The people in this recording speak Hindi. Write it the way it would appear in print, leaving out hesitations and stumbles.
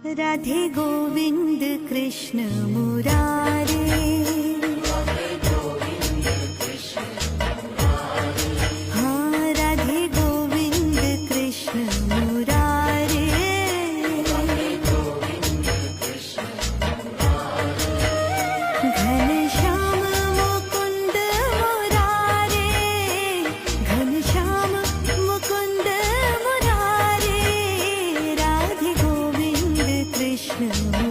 राधे गोविंद कृष्ण मुरारे, हाँ राधे गोविंद कृष्ण मुरारे, घनश्याम मुकुंद मुरारे, घनश्याम मुकुंद मुरारे, राधे गोविंद कृष्ण